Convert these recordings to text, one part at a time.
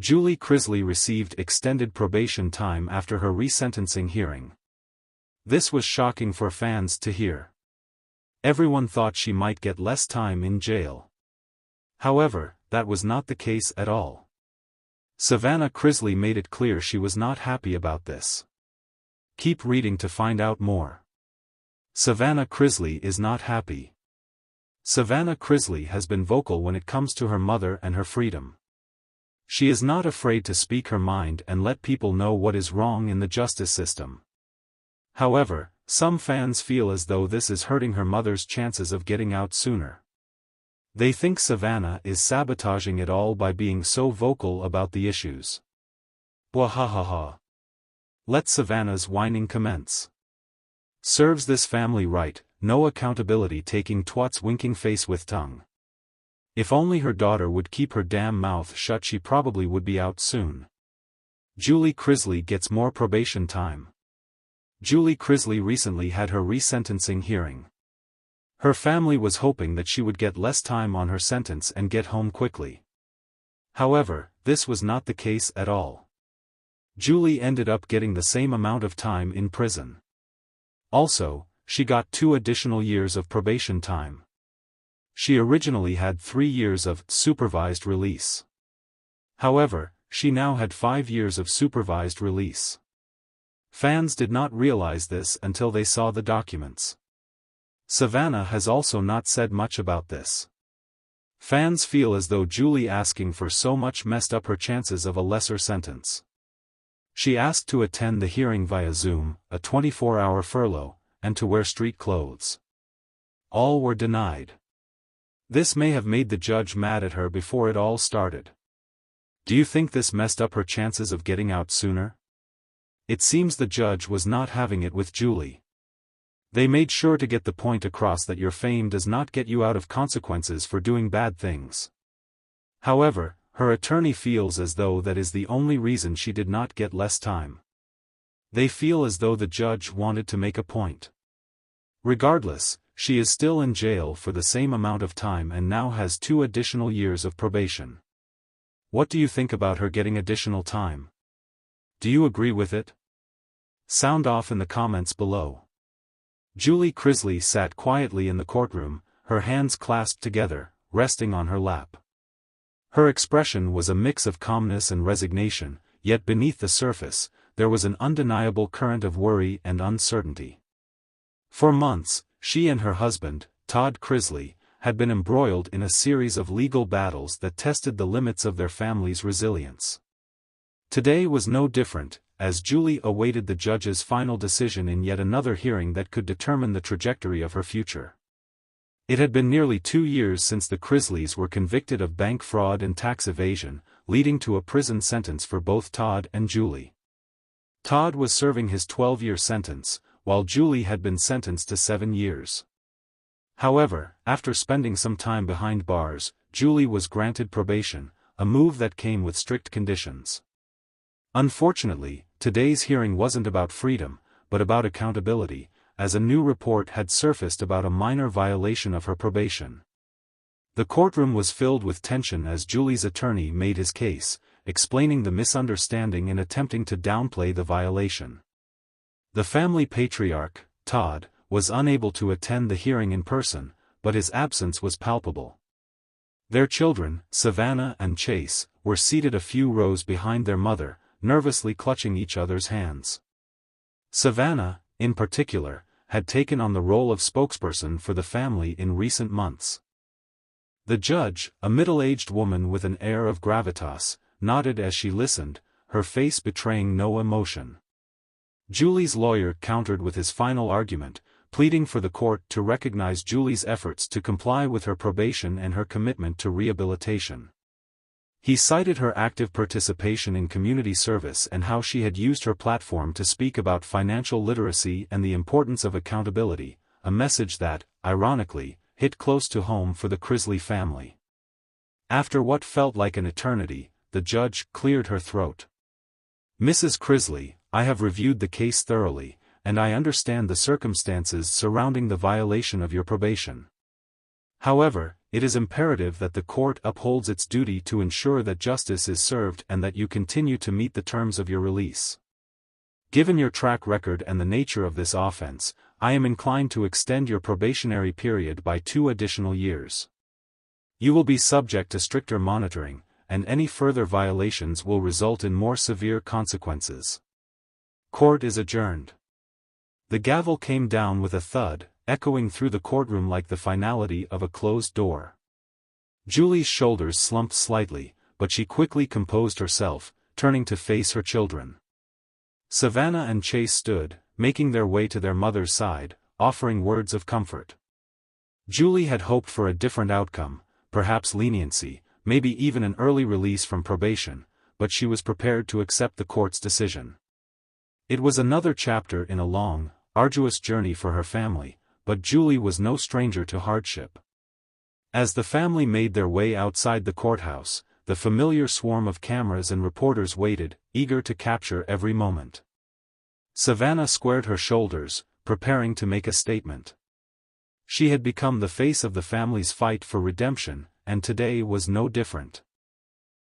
Julie Chrisley received extended probation time after her resentencing hearing. This was shocking for fans to hear. Everyone thought she might get less time in jail. However, that was not the case at all. Savannah Chrisley made it clear she was not happy about this. Keep reading to find out more. Savannah Chrisley is not happy. Savannah Chrisley has been vocal when it comes to her mother and her freedom. She is not afraid to speak her mind and let people know what is wrong in the justice system. However, some fans feel as though this is hurting her mother's chances of getting out sooner. They think Savannah is sabotaging it all by being so vocal about the issues. Bwahahaha. Let Savannah's whining commence. Serves this family right, no accountability taking twat's winking face with tongue. If only her daughter would keep her damn mouth shut, she probably would be out soon. Julie Chrisley gets more probation time. Julie Chrisley recently had her resentencing hearing. Her family was hoping that she would get less time on her sentence and get home quickly. However, this was not the case at all. Julie ended up getting the same amount of time in prison. Also, she got 2 additional years of probation time. She originally had 3 years of supervised release. However, she now had 5 years of supervised release. Fans did not realize this until they saw the documents. Savannah has also not said much about this. Fans feel as though Julie asking for so much messed up her chances of a lesser sentence. She asked to attend the hearing via Zoom, a 24-hour furlough, and to wear street clothes. All were denied. This may have made the judge mad at her before it all started. Do you think this messed up her chances of getting out sooner? It seems the judge was not having it with Julie. They made sure to get the point across that your fame does not get you out of consequences for doing bad things. However, her attorney feels as though that is the only reason she did not get less time. They feel as though the judge wanted to make a point. Regardless, she is still in jail for the same amount of time and now has 2 additional years of probation. What do you think about her getting additional time? Do you agree with it? Sound off in the comments below. Julie Chrisley sat quietly in the courtroom, her hands clasped together, resting on her lap. Her expression was a mix of calmness and resignation, yet beneath the surface, there was an undeniable current of worry and uncertainty. For months, she and her husband, Todd Chrisley, had been embroiled in a series of legal battles that tested the limits of their family's resilience. Today was no different, as Julie awaited the judge's final decision in yet another hearing that could determine the trajectory of her future. It had been nearly 2 years since the Chrisleys were convicted of bank fraud and tax evasion, leading to a prison sentence for both Todd and Julie. Todd was serving his 12-year sentence, while Julie had been sentenced to 7 years. However, after spending some time behind bars, Julie was granted probation, a move that came with strict conditions. Unfortunately, today's hearing wasn't about freedom, but about accountability, as a new report had surfaced about a minor violation of her probation. The courtroom was filled with tension as Julie's attorney made his case, explaining the misunderstanding and attempting to downplay the violation. The family patriarch, Todd, was unable to attend the hearing in person, but his absence was palpable. Their children, Savannah and Chase, were seated a few rows behind their mother, nervously clutching each other's hands. Savannah, in particular, had taken on the role of spokesperson for the family in recent months. The judge, a middle-aged woman with an air of gravitas, nodded as she listened, her face betraying no emotion. Julie's lawyer countered with his final argument, pleading for the court to recognize Julie's efforts to comply with her probation and her commitment to rehabilitation. He cited her active participation in community service and how she had used her platform to speak about financial literacy and the importance of accountability, a message that, ironically, hit close to home for the Chrisley family. After what felt like an eternity, the judge cleared her throat. "Mrs. Chrisley, I have reviewed the case thoroughly, and I understand the circumstances surrounding the violation of your probation. However, it is imperative that the court upholds its duty to ensure that justice is served and that you continue to meet the terms of your release. Given your track record and the nature of this offense, I am inclined to extend your probationary period by 2 additional years. You will be subject to stricter monitoring, and any further violations will result in more severe consequences. Court is adjourned. The gavel came down with a thud, echoing through the courtroom like the finality of a closed door. Julie's shoulders slumped slightly, but she quickly composed herself, turning to face her children. Savannah and Chase stood, making their way to their mother's side, offering words of comfort. Julie had hoped for a different outcome, perhaps leniency, maybe even an early release from probation, but she was prepared to accept the court's decision. It was another chapter in a long, arduous journey for her family, but Julie was no stranger to hardship. As the family made their way outside the courthouse, the familiar swarm of cameras and reporters waited, eager to capture every moment. Savannah squared her shoulders, preparing to make a statement. She had become the face of the family's fight for redemption, and today was no different.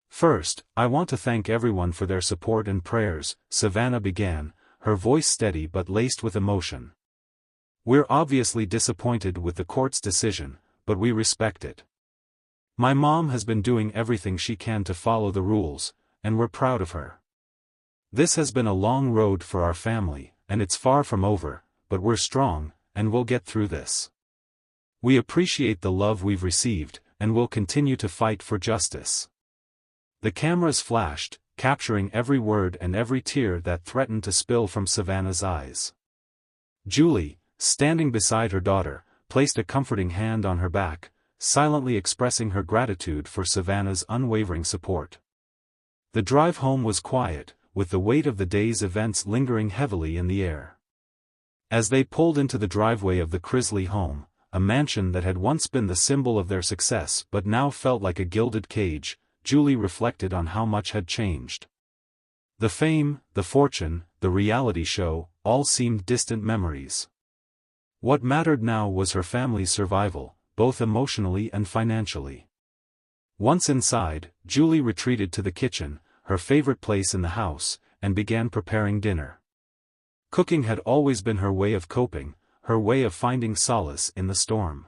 "First, I want to thank everyone for their support and prayers," Savannah began, her voice steady but laced with emotion. "We're obviously disappointed with the court's decision, but we respect it. My mom has been doing everything she can to follow the rules, and we're proud of her. This has been a long road for our family, and it's far from over, but we're strong, and we'll get through this. We appreciate the love we've received, and will continue to fight for justice." The cameras flashed, capturing every word and every tear that threatened to spill from Savannah's eyes. Julie, standing beside her daughter, placed a comforting hand on her back, silently expressing her gratitude for Savannah's unwavering support. The drive home was quiet, with the weight of the day's events lingering heavily in the air. As they pulled into the driveway of the Chrisley home, a mansion that had once been the symbol of their success but now felt like a gilded cage, Julie reflected on how much had changed. The fame, the fortune, the reality show, all seemed distant memories. What mattered now was her family's survival, both emotionally and financially. Once inside, Julie retreated to the kitchen, her favorite place in the house, and began preparing dinner. Cooking had always been her way of coping, her way of finding solace in the storm.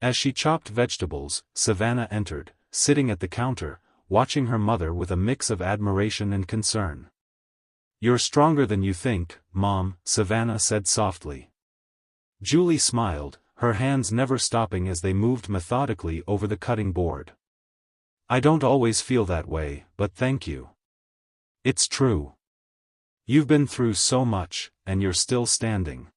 As she chopped vegetables, Savannah entered, sitting at the counter, watching her mother with a mix of admiration and concern. "You're stronger than you think, Mom," Savannah said softly. Julie smiled, her hands never stopping as they moved methodically over the cutting board. "I don't always feel that way, but thank you. It's true. You've been through so much, and you're still standing."